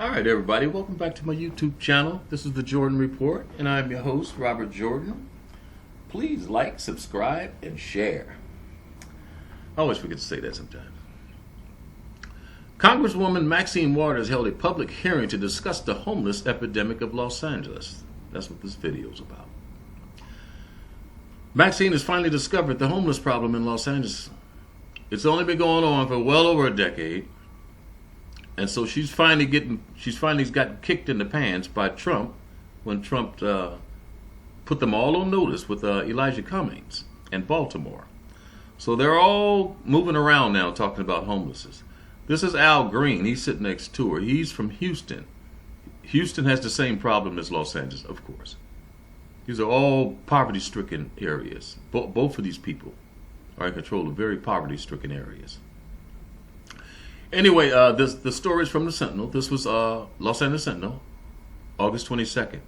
Alright everybody, welcome back to my YouTube channel. This is the Jordan Report, and I'm your host, Robert Jordan. Please like, subscribe, and share. I always forget to say that sometimes. Congresswoman Maxine Waters held a public hearing to discuss the homeless epidemic of Los Angeles. That's what this video is about. Maxine has finally discovered the homeless problem in Los Angeles. It's only been going on for well over a decade. And so she's finally gotten kicked in the pants by Trump when Trump put them all on notice with Elijah Cummings in Baltimore. So they're all moving around now talking about homelessness. This is Al Green. He's sitting next to her. He's from Houston. Houston has the same problem as Los Angeles, of course. These are all poverty-stricken areas. Both of these people are in control of very poverty-stricken areas. Anyway, the story is from the Sentinel. This was Los Angeles Sentinel, August 22nd.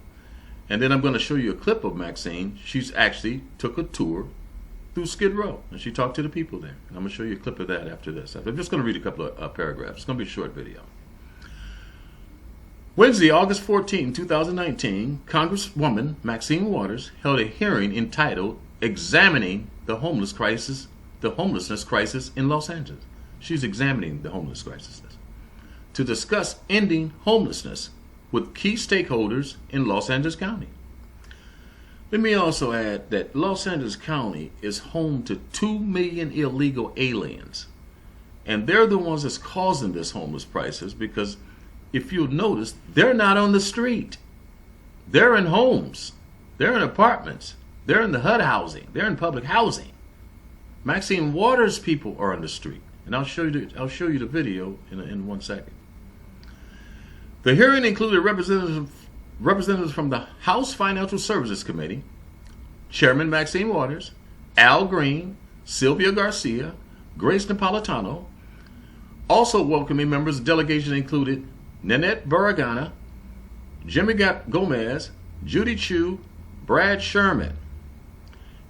And then I'm going to show you a clip of Maxine. She's actually took a tour through Skid Row, and she talked to the people there. And I'm going to show you a clip of that after this. I'm just going to read a couple of paragraphs. It's going to be a short video. Wednesday, August 14, 2019, Congresswoman Maxine Waters held a hearing entitled "Examining the Homelessness Crisis in Los Angeles." She's examining the homeless crisis to discuss ending homelessness with key stakeholders in Los Angeles County. Let me also add that Los Angeles County is home to 2 million illegal aliens. And they're the ones that's causing this homeless crisis because if you'll notice, they're not on the street. They're in homes. They're in apartments. They're in the HUD housing. They're in public housing. Maxine Waters people are on the street. And I'll show you the video in 1 second. The hearing included representatives from the House Financial Services Committee, Chairman Maxine Waters, Al Green, Sylvia Garcia, Grace Napolitano. Also welcoming members of the delegation included Nanette Barragana, Jimmy Gomez, Judy Chu, Brad Sherman.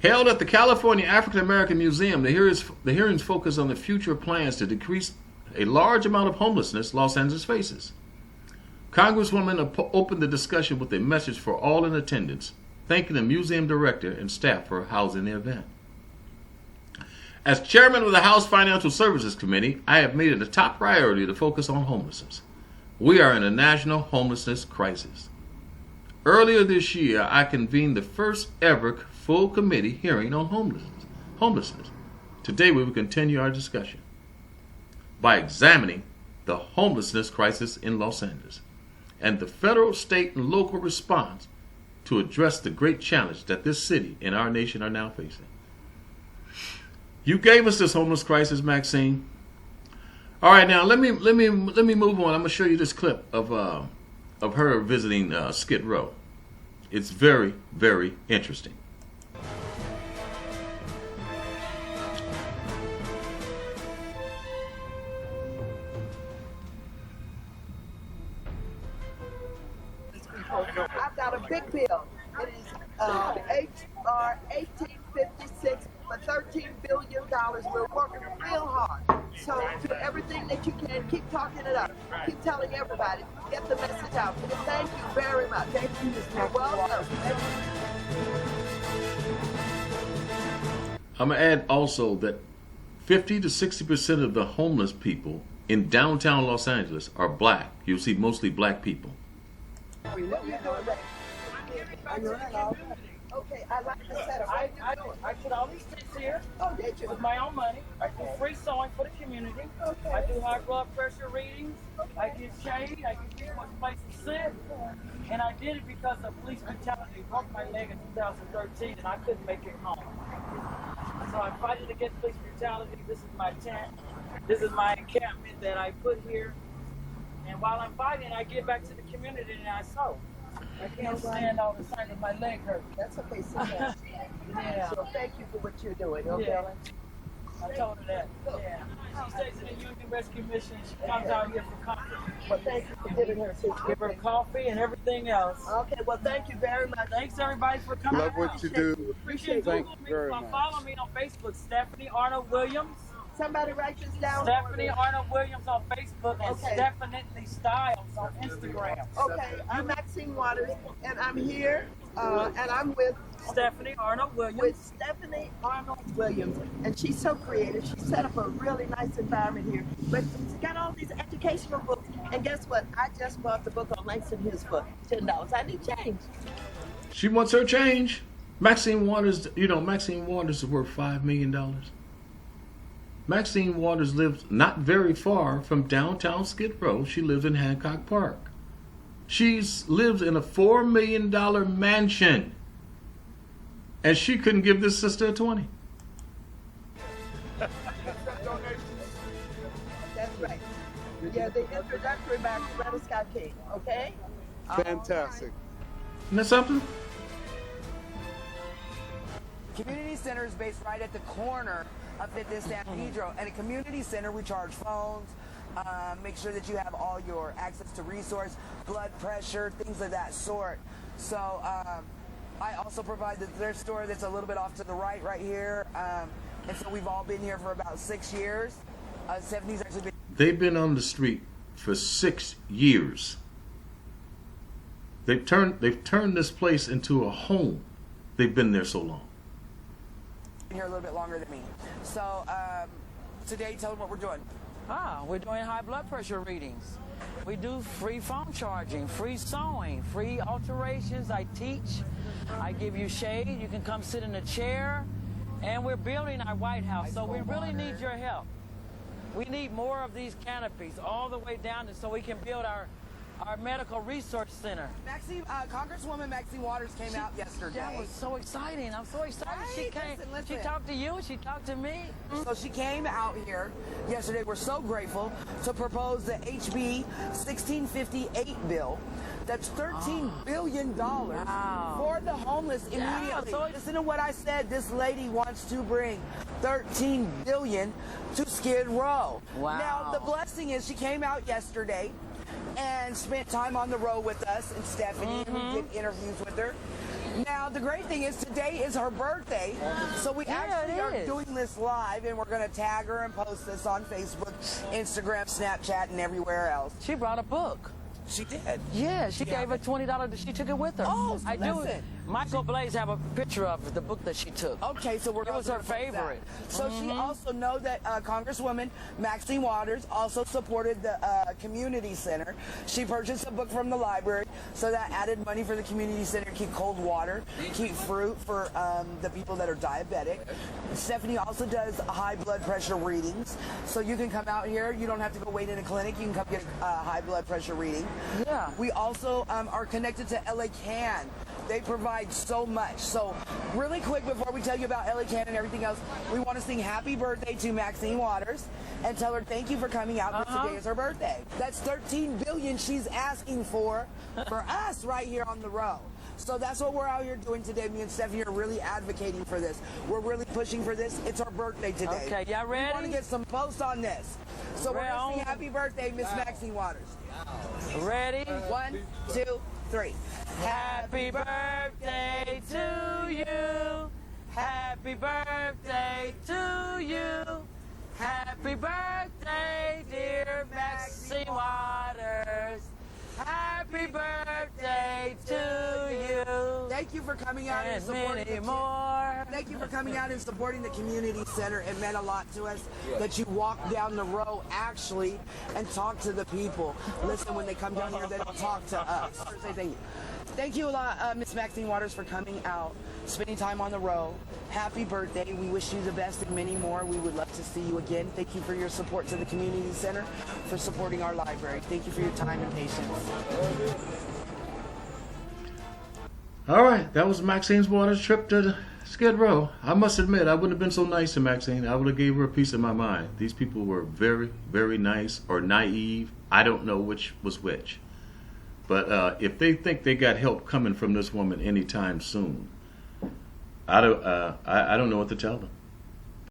Held at the California African American Museum, the hearings focus on the future plans to decrease a large amount of homelessness Los Angeles faces. Congresswoman opened the discussion with a message for all in attendance, thanking the museum director and staff for housing the event. As chairman of the House Financial Services Committee, I have made it a top priority to focus on homelessness. We are in a national homelessness crisis. Earlier this year, I convened the first ever full committee hearing on homelessness. Today we will continue our discussion by examining the homelessness crisis in Los Angeles and the federal, state, and local response to address the great challenge that this city and our nation are now facing. You gave us this homeless crisis, Maxine. All right, now let me move on. I'm gonna show you this clip of her visiting Skid Row. It's very, very interesting. I've got a big bill. It is HR 1856 for $13 billion. We're working real hard. So do everything that you can. Keep talking it up. Keep telling everybody. Get the message out. And thank you very much. Thank you, Mr. Welcome. I'm going to add also that 50 to 60% of the homeless people in downtown Los Angeles are black. You'll see mostly black people. What are you doing, okay, I like the setup. I put all these tents here. Oh, did you? With my own money. I do free sewing for the community. Okay. I do high blood pressure readings. I get shade. I get people a place to sit. And I did it because of police brutality. Broke my leg in 2013 and I couldn't make it home. So I fight against police brutality. This is my tent. This is my encampment that I put here. And while I'm fighting, I give back to the community and I sew. I can't stand all the time that my leg hurts. That's okay, sit down. Yeah. So thank you for what you're doing, okay? Yeah. I told her that. Yeah. She stays in the Union Rescue Mission. She comes out here for comfort. Well, thank you for giving her some. Give her coffee and everything else. Okay, well, thank you very much. Thanks everybody for coming. Love what you do. Appreciate Thank Google you me. very much. Follow me on Facebook, Stephanie Arnold Williams. Somebody write this down. Stephanie Arnold Williams on Facebook and Okay. Definitely Styles on Instagram. Okay, I'm Maxine Waters, and I'm here, and I'm with Stephanie Arnold Williams. Stephanie Arnold Williams, and she's so creative. She set up a really nice environment here, but she's got all these educational books. And guess what? I just bought the book on Langston Hughes for $10. I need change. She wants her change. Maxine Waters, Maxine Waters is worth $5 million. Maxine Waters lives not very far from downtown Skid Row. She lives in Hancock Park. She lives in a $4 million mansion. And she couldn't give this sister a 20. That's right. Yeah, the introductory by LA.skid King, okay? Fantastic. Isn't that something? Community center is based right at the corner of 5th and San Pedro. And a community center, we charge phones, make sure that you have all your access to resource, blood pressure, things of that sort. So I also provide the thrift store that's a little bit off to the right here. And so we've all been here for about 6 years. Stephanie's actually been... They've been on the street for 6 years. They've turned this place into a home. They've been there so long. here a little bit longer than me. So today, tell them what we're doing. We're doing high blood pressure readings. We do free phone charging, free sewing, free alterations. I teach. I give you shade. You can come sit in a chair. And we're building our White House, so we really need your help. We need more of these canopies all the way down so we can build our medical research center. Congresswoman Maxine Waters came out yesterday. That was so exciting. I'm so excited. Right? She came. Listen. She talked to you. She talked to me. So she came out here yesterday. We're so grateful to propose the HB 1658 bill. That's $13 billion for the homeless immediately. So listen to what I said. This lady wants to bring $13 billion to Skid Row. Wow. Now, the blessing is she came out yesterday and spent time on the road with us and Stephanie, and we did interviews with her. Now, the great thing is today is her birthday, so we actually are doing this live, and we're going to tag her and post this on Facebook, Instagram, Snapchat, and everywhere else. She brought a book. She did. Yeah, she gave her $20. She took it with her. Oh, I do. listen. Michael Blaze have a picture of the book that she took. Okay, so It was her favorite. So she also know that Congresswoman Maxine Waters also supported the community center. She purchased a book from the library, so that added money for the community center, keep cold water, keep fruit for the people that are diabetic. Stephanie also does high blood pressure readings, so you can come out here. You don't have to go wait in a clinic. You can come get a high blood pressure reading. Yeah. We also are connected to LA.SKid. They provide so much. So really quick, before we tell you about LA.SKid and everything else, we want to sing happy birthday to Maxine Waters and tell her thank you for coming out because today is her birthday. That's $13 billion she's asking for us right here on the road. So that's what we're out here doing today. Me and Stephanie are really advocating for this. We're really pushing for this. It's our birthday today. Okay, y'all ready? We want to get some posts on this. So we're going to sing happy birthday, Miss Maxine Waters. Ready? 1, 2, 3. Happy birthday to you. Happy birthday to you. Happy birthday, dear Maxine Waters. Happy birthday to you. Thank you for coming out and And supporting many more. Thank you for coming out and supporting the community center. It meant a lot to us that you walk down the row actually and talk to the people. Listen, when they come down here, they don't talk to us. Say thank you. Thank you a lot, Miss Maxine Waters, for coming out, spending time on the row. Happy birthday. We wish you the best and many more. We would love to see you again. Thank you for your support to the community center, for supporting our library. Thank you for your time and patience. All right, that was Maxine Waters' trip to Skid Row. I must admit, I wouldn't have been so nice to Maxine. I would have gave her a piece of my mind. These people were very, very nice or naive. I don't know which was which. But if they think they got help coming from this woman anytime soon, I don't know what to tell them.